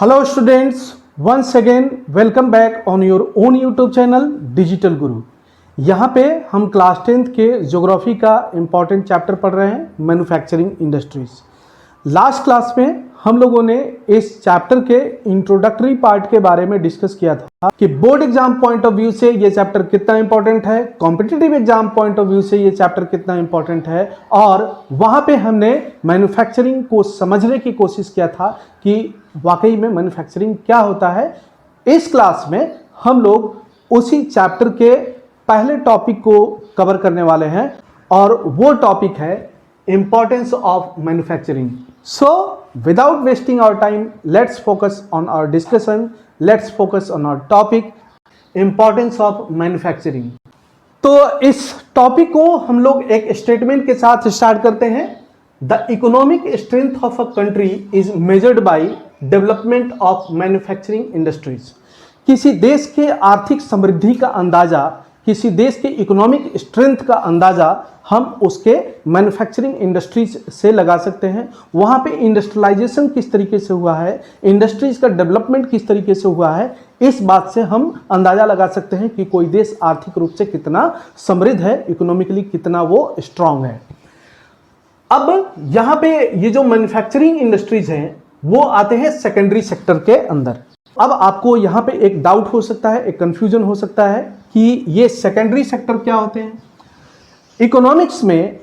Hello students, once again welcome back on your own YouTube channel digital गुरु। यहाँ पे हम class 10th के geography का इम्पॉर्टेंट चैप्टर पढ़ रहे हैं मैन्युफैक्चरिंग इंडस्ट्रीज। लास्ट क्लास में हम लोगों ने इस चैप्टर के इंट्रोडक्टरी पार्ट के बारे में डिस्कस किया था कि board exam point of view से ये चैप्टर कितना इंपॉर्टेंट है, competitive exam point of view से ये चैप्टर कितना इंपॉर्टेंट है, और वहाँ पे हमने मैन्युफैक्चरिंग को समझने की कोशिश किया था कि वाकई में मैन्युफैक्चरिंग क्या होता है। इस क्लास में हम लोग उसी चैप्टर के पहले टॉपिक को कवर करने वाले हैं और वो टॉपिक है importance of manufacturing. So without wasting our time let's focus on our discussion, let's focus on our topic importance of manufacturing. तो इस टॉपिक को हम लोग एक स्टेटमेंट के साथ स्टार्ट करते हैं। The economic strength of a country is measured by development of manufacturing industries. किसी देश के आर्थिक समृद्धि का अंदाजा, किसी देश के इकोनॉमिक स्ट्रेंथ का अंदाजा हम उसके मैन्युफैक्चरिंग इंडस्ट्रीज से लगा सकते हैं। वहाँ पे इंडस्ट्रियलाइजेशन किस तरीके से हुआ है, इंडस्ट्रीज का डेवलपमेंट किस तरीके से हुआ है, इस बात से हम अंदाजा लगा सकते हैं कि कोई देश आर्थिक रूप से कितना समृद्ध है, इकोनॉमिकली कितना वो स्ट्रांग है। अब यहाँ पे ये जो मैन्युफैक्चरिंग इंडस्ट्रीज हैं वो आते हैं सेकेंडरी सेक्टर के अंदर। अब आपको यहाँ पे एक डाउट हो सकता है, एक कंफ्यूजन हो सकता है कि ये सेकेंडरी सेक्टर क्या होते हैं। इकोनॉमिक्स में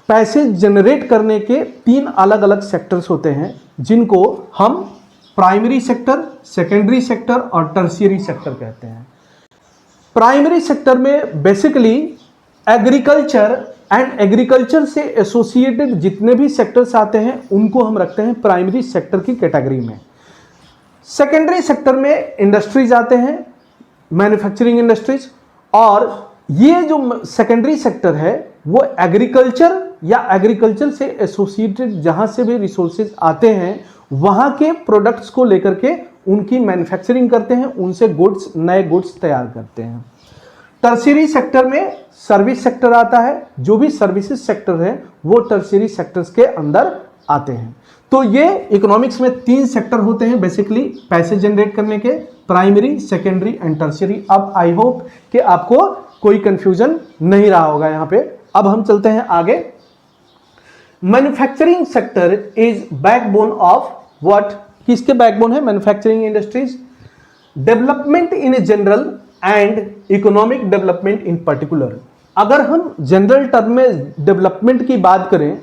पैसे जनरेट करने के तीन अलग अलग सेक्टर्स होते हैं जिनको हम प्राइमरी सेक्टर, सेकेंडरी सेक्टर और टर्शियरी सेक्टर कहते हैं। प्राइमरी सेक्टर में बेसिकली एग्रीकल्चर एंड एग्रीकल्चर से एसोसिएटेड जितने भी सेक्टर्स आते हैं उनको हम रखते हैं प्राइमरी सेक्टर की कैटेगरी में। सेकेंडरी सेक्टर में इंडस्ट्रीज आते हैं, मैन्युफैक्चरिंग इंडस्ट्रीज, और ये जो सेकेंडरी सेक्टर है वो एग्रीकल्चर या एग्रीकल्चर से एसोसिएटेड जहाँ से भी रिसोर्सेज आते हैं वहाँ के प्रोडक्ट्स को लेकर के उनकी मैन्युफैक्चरिंग करते हैं, उनसे गुड्स, नए गुड्स तैयार करते हैं। टर्शियरी सेक्टर में सर्विस सेक्टर आता है, जो भी सर्विसेज सेक्टर है वो टर्शियरी सेक्टर्स के अंदर आते हैं। तो ये इकोनॉमिक्स में तीन सेक्टर होते हैं बेसिकली पैसे जनरेट करने के, प्राइमरी, सेकेंडरी एंड टर्शियरी। अब आई होप कि आपको कोई कंफ्यूजन नहीं रहा होगा यहाँ पे। अब हम चलते हैं आगे। Manufacturing sector is backbone of what, किसके बैकबोन है manufacturing industries? Development in a general and economic development in particular. अगर हम जनरल टर्म में डेवलपमेंट की बात करें,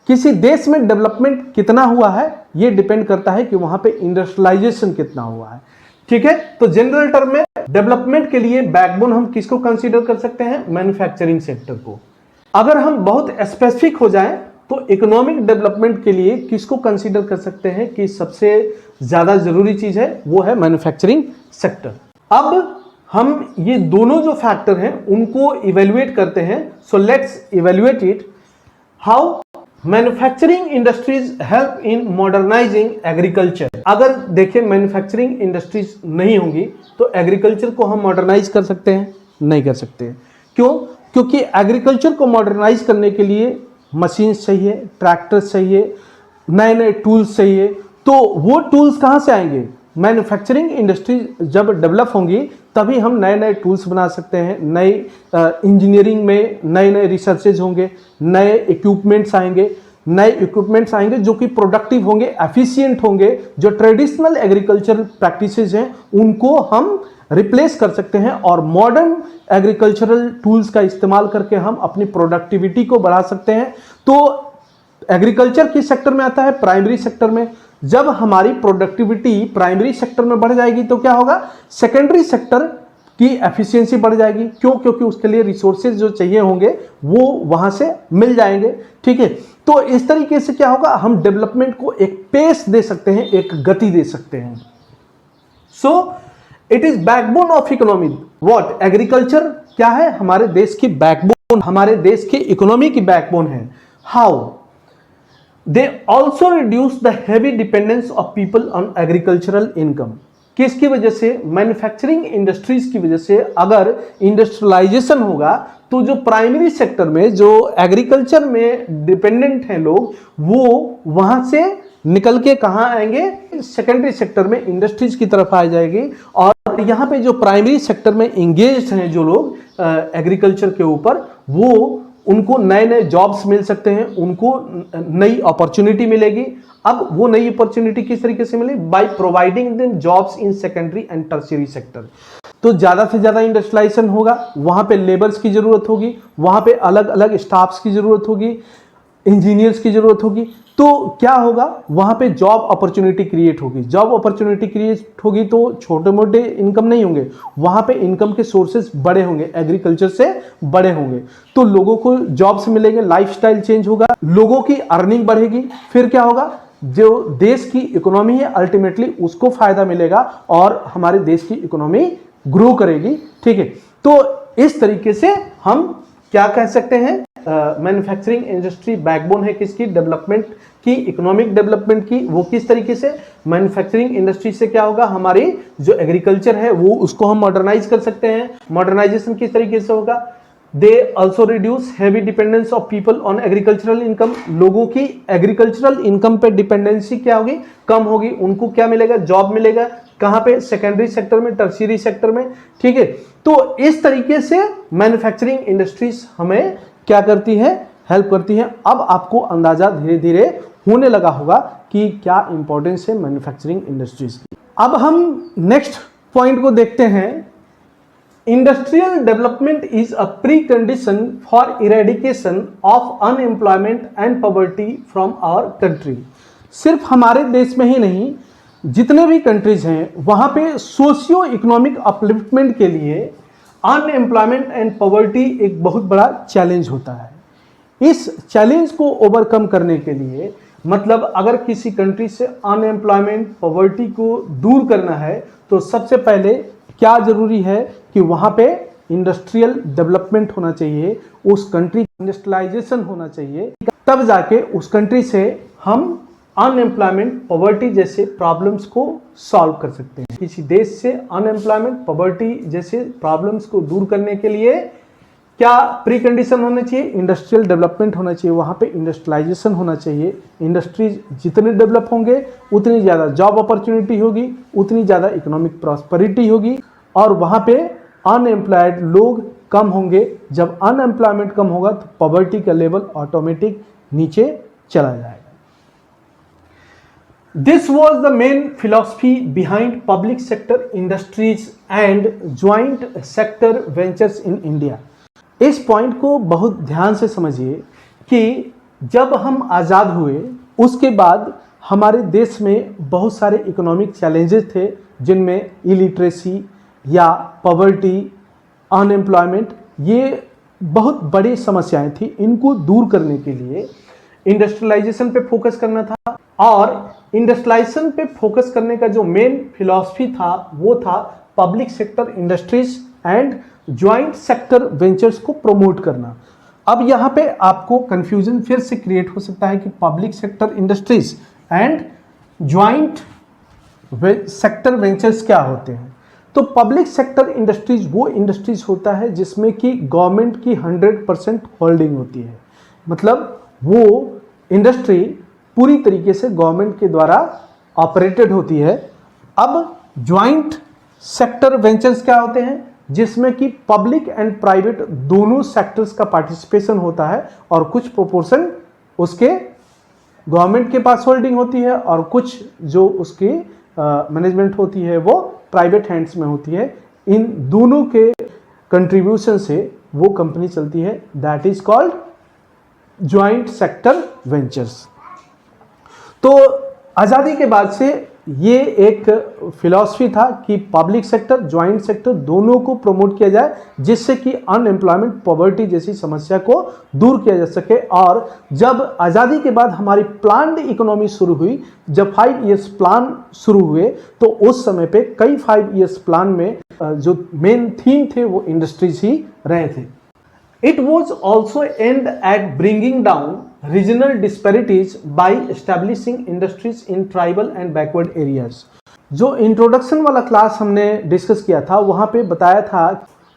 किसी देश में डेवलपमेंट कितना हुआ है ये डिपेंड करता है कि वहां पे इंडस्ट्रियलाइजेशन कितना हुआ है। ठीक है, तो जनरल टर्म में डेवलपमेंट के लिए बैकबोन हम किसको कंसीडर कर सकते हैं? मैन्युफैक्चरिंग सेक्टर को। अगर हम बहुत स्पेसिफिक हो जाएं तो इकोनॉमिक डेवलपमेंट के लिए किसको कंसीडर कर सकते हैं कि सबसे ज्यादा जरूरी चीज है, वो है मैन्युफैक्चरिंग सेक्टर। अब हम ये दोनों जो फैक्टर हैं उनको इवेल्युएट करते हैं। So let's evaluate it. How manufacturing industries help in modernising agriculture. अगर देखिए मैन्युफैक्चरिंग इंडस्ट्रीज नहीं होंगी तो एग्रीकल्चर को हम मॉडर्नाइज कर सकते हैं? नहीं कर सकते। क्यों? क्योंकि एग्रीकल्चर को मॉडर्नाइज करने के लिए मशीन चाहिए, ट्रैक्टर चाहिए, नए नए टूल्स चाहिए। तो वो टूल्स कहाँ से आएंगे? मैन्युफैक्चरिंग इंडस्ट्री जब डेवलप होंगी तभी हम नए नए टूल्स बना सकते हैं, नई इंजीनियरिंग में नए नए रिसर्चेज होंगे, नए इक्विपमेंट्स आएंगे जो कि प्रोडक्टिव होंगे, एफिशिएंट होंगे। जो ट्रेडिशनल एग्रीकल्चर प्रैक्टिसेस हैं उनको हम रिप्लेस कर सकते हैं और मॉडर्न एग्रीकल्चरल टूल्स का इस्तेमाल करके हम अपनी प्रोडक्टिविटी को बढ़ा सकते हैं। तो एग्रीकल्चर किस सेक्टर में आता है? प्राइमरी सेक्टर में। जब हमारी प्रोडक्टिविटी प्राइमरी सेक्टर में बढ़ जाएगी तो क्या होगा? सेकेंडरी सेक्टर की एफिशिएंसी बढ़ जाएगी। क्यों? क्योंकि उसके लिए रिसोर्सेज जो चाहिए होंगे वो वहां से मिल जाएंगे। ठीक है, तो इस तरीके से क्या होगा? हम डेवलपमेंट को एक पेस दे सकते हैं, एक गति दे सकते हैं। So it is backbone of economy. What? Agriculture क्या है? हमारे देश की बैकबोन, हमारे देश की इकोनॉमी की बैकबोन है। How? They also reduce the heavy dependence of people on agricultural income. किसकी वजह से? मैन्युफैक्चरिंग इंडस्ट्रीज की वजह से। अगर इंडस्ट्रियलाइजेशन होगा तो जो प्राइमरी सेक्टर में, जो एग्रीकल्चर में डिपेंडेंट हैं लोग, वो वहां से निकल के कहाँ आएंगे, सेकेंडरी सेक्टर में इंडस्ट्रीज की तरफ आ जाएगी। और यहाँ पे जो प्राइमरी सेक्टर में इंगेज हैं जो लोग एग्रीकल्चर के ऊपर, वो उनको नए नए जॉब्स मिल सकते हैं, उनको नई अपॉर्चुनिटी मिलेगी। अब वो नई अपॉर्चुनिटी किस तरीके से मिलेगी, by providing them jobs in secondary and tertiary sector. तो ज्यादा से ज्यादा इंडस्ट्रियलाइजेशन होगा, वहां पे लेबर्स की जरूरत होगी, वहां पे अलग अलग स्टाफ्स की जरूरत होगी, इंजीनियर्स की जरूरत होगी। तो क्या होगा, वहां पे जॉब अपॉर्चुनिटी क्रिएट होगी। जॉब अपॉर्चुनिटी क्रिएट होगी तो छोटे मोटे इनकम नहीं होंगे, वहां पे इनकम के सोर्सेस बड़े होंगे, एग्रीकल्चर से बड़े होंगे। तो लोगों को जॉब्स मिलेंगे, लाइफस्टाइल चेंज होगा, लोगों की अर्निंग बढ़ेगी। फिर क्या होगा, जो देश की इकोनॉमी है अल्टीमेटली उसको फायदा मिलेगा और हमारे देश की इकोनॉमी ग्रो करेगी। ठीक है, तो इस तरीके से हम क्या कह सकते हैं, मैन्युफैक्चरिंग इंडस्ट्री बैकबोन है किसकी, डेवलपमेंट की, इकोनॉमिक डेवलपमेंट की। वो किस तरीके से, मैन्युफैक्चरिंग इंडस्ट्री से क्या होगा, हमारी जो एग्रीकल्चर है वो उसको हम मॉडर्नाइज कर सकते हैं। मॉडर्नाइजेशन किस तरीके से होगा, they also reduce heavy dependence of people on agricultural income. लोगों की एग्रीकल्चरल इनकम पे डिपेंडेंसी क्या होगी, कम होगी। उनको क्या मिलेगा, जॉब मिलेगा। कहां पे, सेकेंडरी सेक्टर में, टर्शियरी सेक्टर में। ठीक है, तो इस तरीके से मैन्युफैक्चरिंग इंडस्ट्रीज हमें क्या करती है, हेल्प करती है। अब आपको अंदाजा धीरे धीरे होने लगा होगा कि क्या इंपॉर्टेंस है मैन्युफैक्चरिंग इंडस्ट्रीज की। अब हम नेक्स्ट पॉइंट को देखते हैं। Industrial development is a precondition for eradication of unemployment and poverty from our country. सिर्फ हमारे देश में ही नहीं, जितने भी कंट्रीज हैं वहां पे सोशियो इकोनॉमिक अपलिफ्टमेंट के लिए अनएम्प्लॉयमेंट एंड पॉवर्टी एक बहुत बड़ा चैलेंज होता है। इस चैलेंज को ओवरकम करने के लिए, मतलब अगर किसी कंट्री से अनएम्प्लॉयमेंट पॉवर्टी को दूर करना है तो सबसे पहले क्या जरूरी है कि वहां पे इंडस्ट्रियल डेवलपमेंट होना चाहिए, उस कंट्री इंडस्ट्रियलाइजेशन होना चाहिए। तब जाके उस कंट्री से हम अनएम्प्लॉयमेंट पॉवर्टी जैसे प्रॉब्लम्स को सॉल्व कर सकते हैं। किसी देश से अनएम्प्लॉयमेंट पॉवर्टी जैसे प्रॉब्लम्स को दूर करने के लिए क्या प्री कंडीशन होना चाहिए, इंडस्ट्रियल डेवलपमेंट होना चाहिए, वहां पे इंडस्ट्रियलाइजेशन होना चाहिए। इंडस्ट्रीज जितने डेवलप होंगे उतनी ज़्यादा जॉब अपॉर्चुनिटी होगी, उतनी ज़्यादा इकोनॉमिक प्रॉस्पेरिटी होगी और वहां पे अनएम्प्लॉयड लोग कम होंगे। जब अनएम्प्लॉयमेंट कम होगा तो पॉवर्टी का लेवल ऑटोमेटिक नीचे चला जाएगा। This was the main philosophy behind public sector industries and joint sector ventures in India. इस पॉइंट को बहुत ध्यान से समझिए कि जब हम आज़ाद हुए उसके बाद हमारे देश में बहुत सारे इकोनॉमिक चैलेंजेस थे, जिनमें इलिटरेसी या पॉवर्टी, अनएम्प्लॉयमेंट, ये बहुत बड़ी समस्याएं थी। इनको दूर करने के लिए इंडस्ट्रियलाइजेशन पे फोकस करना था और इंडस्ट्रियलाइजेशन पे फोकस करने का जो मेन फिलॉसफी था वो था public sector industries and joint sector ventures को प्रमोट करना। अब यहाँ पे आपको कंफ्यूजन फिर से क्रिएट हो सकता है कि public sector industries and joint sector ventures क्या होते हैं। तो पब्लिक सेक्टर इंडस्ट्रीज वो इंडस्ट्रीज होता है जिसमें कि गवर्नमेंट की 100% होल्डिंग होती है, मतलब वो इंडस्ट्री पूरी तरीके से गवर्नमेंट के द्वारा ऑपरेटेड होती है। अब ज्वाइंट सेक्टर वेंचर्स क्या होते हैं, जिसमें कि पब्लिक एंड प्राइवेट दोनों सेक्टर्स का पार्टिसिपेशन होता है और कुछ प्रोपोर्शन उसके गवर्नमेंट के पास होल्डिंग होती है और कुछ जो उसकी मैनेजमेंट होती है वो प्राइवेट हैंड्स में होती है। इन दोनों के कंट्रीब्यूशन से वो कंपनी चलती है, that is called joint sector ventures. तो आज़ादी के बाद से ये एक फिलॉसफी था कि पब्लिक सेक्टर, ज्वाइंट सेक्टर दोनों को प्रमोट किया जाए, जिससे कि अनएम्प्लॉयमेंट, पॉवर्टी जैसी समस्या को दूर किया जा सके। और जब आज़ादी के बाद हमारी प्लान्ड इकोनॉमी शुरू हुई, जब 5 इयर्स प्लान शुरू हुए, तो उस समय पे कई 5 इयर्स प्लान में जो मेन थीम थे वो इंडस्ट्रीज ही रहे थे। It was also aimed at bringing down regional disparities by establishing industries in tribal and backward areas. जो इंट्रोडक्शन वाला क्लास हमने डिस्कस किया था वहाँ पे बताया था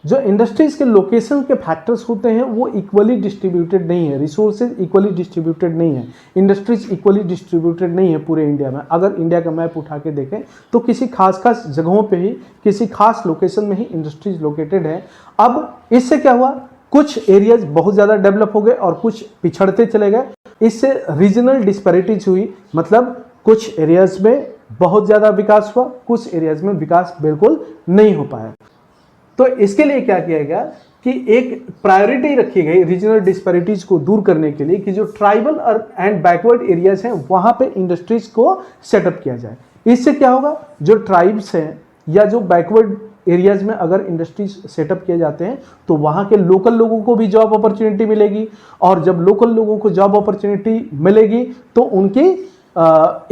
जो इंडस्ट्रीज के लोकेशन के फैक्टर्स होते हैं वो इक्वली डिस्ट्रीब्यूटेड नहीं है, रिसोर्सेज इक्वली डिस्ट्रीब्यूटेड नहीं है, इंडस्ट्रीज इक्वली डिस्ट्रीब्यूटेड नहीं है पूरे इंडिया में। अगर इंडिया का मैप उठा के देखें तो किसी खास जगहों पे ही, किसी खास लोकेशन में ही इंडस्ट्रीज लोकेटेड है। अब इससे क्या हुआ, कुछ एरियाज बहुत ज़्यादा डेवलप हो गए और कुछ पिछड़ते चले गए। इससे रीजनल डिस्पैरिटीज हुई, मतलब कुछ एरियाज में बहुत ज़्यादा विकास हुआ, कुछ एरियाज में विकास बिल्कुल नहीं हो पाया। तो इसके लिए क्या किया गया कि एक प्रायोरिटी रखी गई रीजनल डिस्पैरिटीज को दूर करने के लिए कि जो ट्राइबल और एंड बैकवर्ड एरियाज हैं वहाँ पे इंडस्ट्रीज को सेटअप किया जाए। इससे क्या होगा, जो ट्राइब्स हैं या जो बैकवर्ड एरियाज में अगर इंडस्ट्रीज सेटअप किए जाते हैं तो वहाँ के लोकल लोगों को भी जॉब अपॉर्चुनिटी मिलेगी, और जब लोकल लोगों को जॉब अपॉर्चुनिटी मिलेगी तो उनकी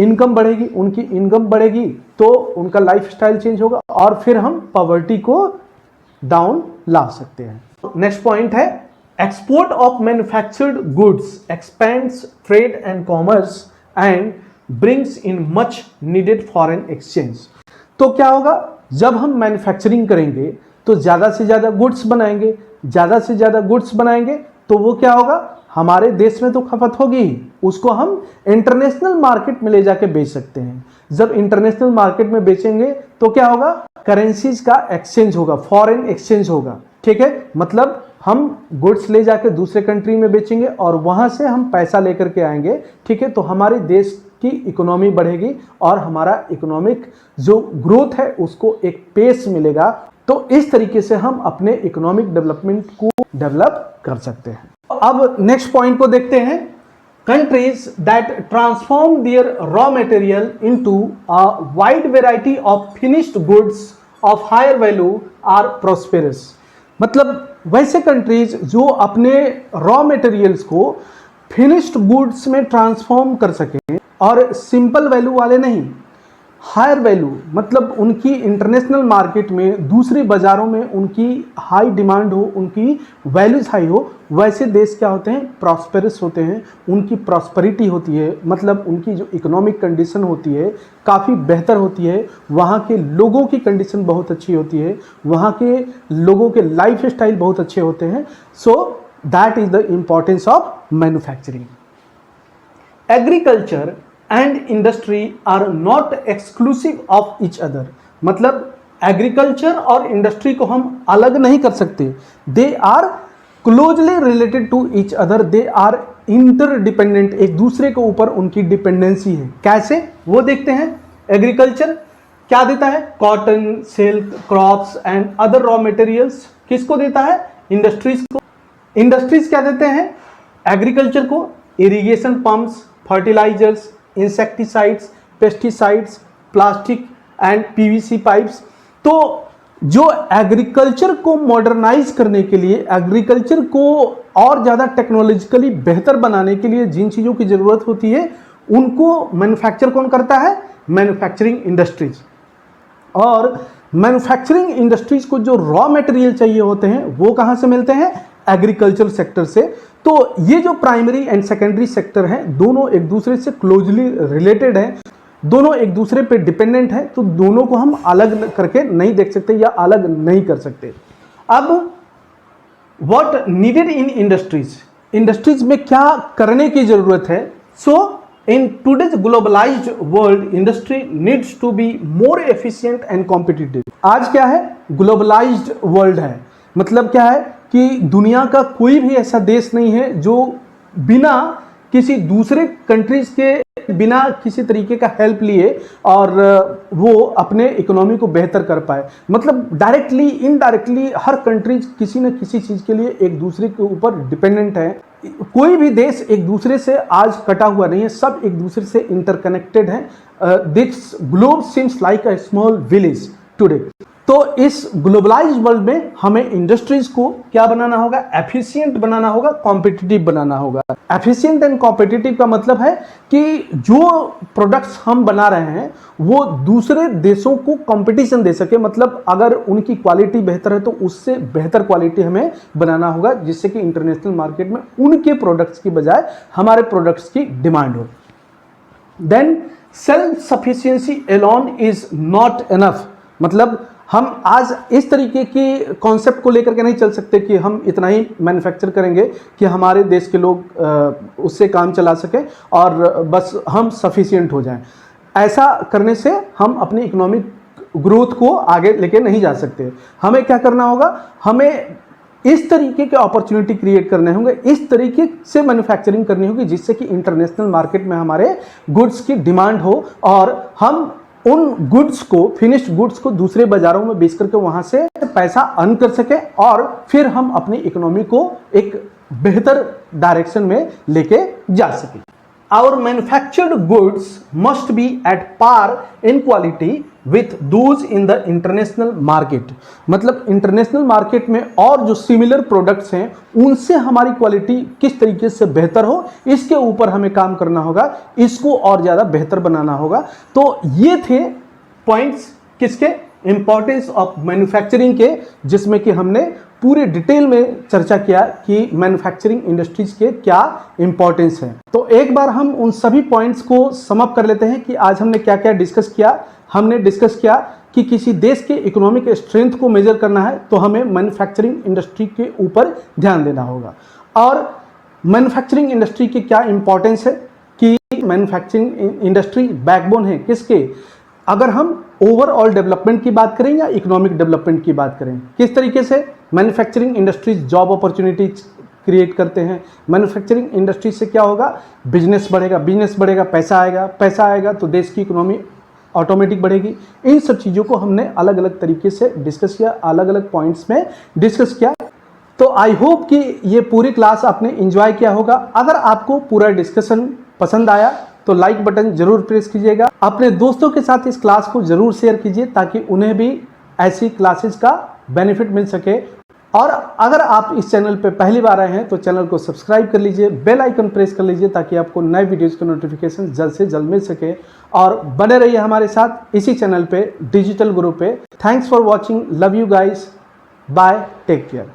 इनकम बढ़ेगी, उनकी इनकम बढ़ेगी तो उनका लाइफस्टाइल चेंज होगा और फिर हम पॉवर्टी को डाउन ला सकते हैं। नेक्स्ट पॉइंट है export of manufactured goods expends trade and commerce and brings in much needed foreign exchange. तो क्या होगा, जब हम मैन्युफैक्चरिंग करेंगे तो ज़्यादा से ज़्यादा गुड्स बनाएंगे, ज़्यादा से ज़्यादा गुड्स बनाएंगे तो वो क्या होगा, हमारे देश में तो खपत होगी ही, उसको हम इंटरनेशनल मार्केट में ले जाके बेच सकते हैं। जब इंटरनेशनल मार्केट में बेचेंगे तो क्या होगा, करेंसीज का एक्सचेंज होगा, फॉरेन एक्सचेंज होगा। ठीक है, मतलब हम गुड्स ले जाके दूसरे कंट्री में बेचेंगे और वहां से हम पैसा लेकर के आएंगे। ठीक है, तो हमारे देश की इकोनॉमी बढ़ेगी और हमारा इकोनॉमिक जो ग्रोथ है उसको एक पेस मिलेगा। तो इस तरीके से हम अपने इकोनॉमिक डेवलपमेंट को डेवलप कर सकते हैं। अब नेक्स्ट पॉइंट को देखते हैं, countries that transform their raw material into a wide variety of finished goods of higher value are prosperous। मतलब वैसे कंट्रीज जो अपने रॉ मटेरियल्स को फिनिश्ड गुड्स में ट्रांसफॉर्म कर सकें और सिंपल वैल्यू वाले नहीं, हायर वैल्यू, मतलब उनकी इंटरनेशनल मार्केट में दूसरे बाजारों में उनकी हाई डिमांड हो, उनकी वैल्यूज हाई हो, वैसे देश क्या होते हैं, प्रॉस्पेरस होते हैं, उनकी प्रॉस्पेरिटी होती है, मतलब उनकी जो इकोनॉमिक कंडीशन होती है काफ़ी बेहतर होती है, वहाँ के लोगों की कंडीशन बहुत अच्छी होती है, वहाँ के लोगों के लाइफ स्टाइल बहुत अच्छे होते हैं। So that is the importance of manufacturing. Agriculture and industry are not exclusive of each other, मतलब एग्रीकल्चर और इंडस्ट्री को हम अलग नहीं कर सकते, they are closely related to each other, they are interdependent, एक दूसरे के ऊपर उनकी डिपेंडेंसी है। कैसे, वो देखते हैं। एग्रीकल्चर क्या देता है, cotton, silk, crops and other raw materials, किसको देता है, इंडस्ट्रीज को। इंडस्ट्रीज क्या देते हैं, एग्रीकल्चर को irrigation pumps, fertilisers, insecticides, pesticides, plastic and PVC pipes. तो जो एग्रीकल्चर को मॉडर्नाइज करने के लिए, एग्रीकल्चर को और ज़्यादा टेक्नोलॉजिकली बेहतर बनाने के लिए जिन चीज़ों की ज़रूरत होती है उनको मैन्युफैक्चर कौन करता है, मैन्युफैक्चरिंग इंडस्ट्रीज। और मैन्युफैक्चरिंग इंडस्ट्रीज को जो रॉ मटेरियल चाहिए होते हैं वो कहाँ से मिलते हैं, एग्रीकल्चर सेक्टर से। तो ये जो प्राइमरी एंड सेकेंडरी सेक्टर हैं दोनों एक दूसरे से क्लोजली रिलेटेड हैं, दोनों एक दूसरे पे डिपेंडेंट है, तो दोनों को हम अलग करके नहीं देख सकते या अलग नहीं कर सकते। अब what needed in industries, industries में क्या करने की जरूरत है। So in today's globalized world industry needs to be more efficient and competitive. आज क्या है, ग्लोबलाइज्ड वर्ल्ड है, मतलब क्या है कि दुनिया का कोई भी ऐसा देश नहीं है जो बिना किसी दूसरे कंट्रीज के, बिना किसी तरीके का हेल्प लिए और वो अपने इकोनॉमी को बेहतर कर पाए। मतलब डायरेक्टली इनडायरेक्टली हर कंट्रीज किसी न किसी चीज़ के लिए एक दूसरे के ऊपर डिपेंडेंट है। कोई भी देश एक दूसरे से आज कटा हुआ नहीं है, सब एक दूसरे से इंटरकनेक्टेड है। This globe seems like a small village today. तो इस ग्लोबलाइज्ड वर्ल्ड में हमें इंडस्ट्रीज को क्या बनाना होगा, एफिशिएंट बनाना होगा, कॉम्पिटिटिव बनाना होगा। एफिशिएंट एंड कॉम्पिटिटिव का मतलब है कि जो प्रोडक्ट्स हम बना रहे हैं वो दूसरे देशों को कंपटीशन दे सके, मतलब अगर उनकी क्वालिटी बेहतर है तो उससे बेहतर क्वालिटी हमें बनाना होगा, जिससे कि इंटरनेशनल मार्केट में उनके प्रोडक्ट्स की बजाय हमारे प्रोडक्ट्स की डिमांड हो। Then self sufficiency alone is not enough, मतलब हम आज इस तरीके की कॉन्सेप्ट को लेकर के नहीं चल सकते कि हम इतना ही मैन्युफैक्चर करेंगे कि हमारे देश के लोग उससे काम चला सकें और बस हम सफिशिएंट हो जाएं। ऐसा करने से हम अपनी इकोनॉमिक ग्रोथ को आगे लेके नहीं जा सकते। हमें क्या करना होगा, हमें इस तरीके के अपॉर्चुनिटी क्रिएट करने होंगे, इस तरीके से मैन्युफैक्चरिंग करनी होगी जिससे कि इंटरनेशनल मार्केट में हमारे गुड्स की डिमांड हो और हम उन गुड्स को, फिनिश्ड गुड्स को दूसरे बाजारों में बेच करके वहां से पैसा अर्न कर सके और फिर हम अपनी इकोनॉमी को एक बेहतर डायरेक्शन में लेके जा सके। Our manufactured goods must be at par in quality with those in the international market। मतलब इंटरनेशनल मार्केट में और जो सिमिलर प्रोडक्ट्स हैं उनसे हमारी क्वालिटी किस तरीके से बेहतर हो, इसके ऊपर हमें काम करना होगा, इसको और ज़्यादा बेहतर बनाना होगा। तो ये थे पॉइंट्स किसके, इंपॉर्टेंस ऑफ मैन्युफैक्चरिंग के, जिसमें कि हमने पूरे डिटेल में चर्चा किया कि मैन्युफैक्चरिंग इंडस्ट्रीज के क्या इंपॉर्टेंस है। तो एक बार हम उन सभी पॉइंट्स को सम अप कर लेते हैं कि आज हमने क्या क्या डिस्कस किया। हमने डिस्कस किया कि किसी देश के इकोनॉमिक स्ट्रेंथ को मेजर करना है तो हमें मैन्युफैक्चरिंग इंडस्ट्री के ऊपर ध्यान देना होगा, और मैन्युफैक्चरिंग इंडस्ट्री की क्या इंपॉर्टेंस है कि मैन्युफैक्चरिंग इंडस्ट्री बैकबोन है किसके, अगर हम ओवरऑल डेवलपमेंट की बात करें या इकोनॉमिक डेवलपमेंट की बात करें, किस तरीके से manufacturing industries job opportunities create करते हैं। मैन्युफैक्चरिंग इंडस्ट्री से क्या होगा, बिजनेस बढ़ेगा, बिजनेस बढ़ेगा, पैसा आएगा, पैसा आएगा तो देश की इकोनॉमी ऑटोमेटिक बढ़ेगी। इन सब चीज़ों को हमने अलग अलग तरीके से डिस्कस किया, अलग अलग पॉइंट्स में डिस्कस किया। तो आई होप कि ये पूरी क्लास आपने एंजॉय किया होगा। अगर आपको पूरा डिस्कशन पसंद आया तो लाइक बटन जरूर प्रेस कीजिएगा। अपने दोस्तों के साथ इस क्लास को जरूर शेयर कीजिए ताकि उन्हें भी ऐसी क्लासेस का बेनिफिट मिल सके। और अगर आप इस चैनल पे पहली बार आए हैं तो चैनल को सब्सक्राइब कर लीजिए, बेल आइकन प्रेस कर लीजिए ताकि आपको नए वीडियोस का नोटिफिकेशन जल्द से जल्द मिल सके। और बने रहिए हमारे साथ इसी चैनल पे, डिजिटल गुरु पे। Thanks for watching, love you guys, bye, take care.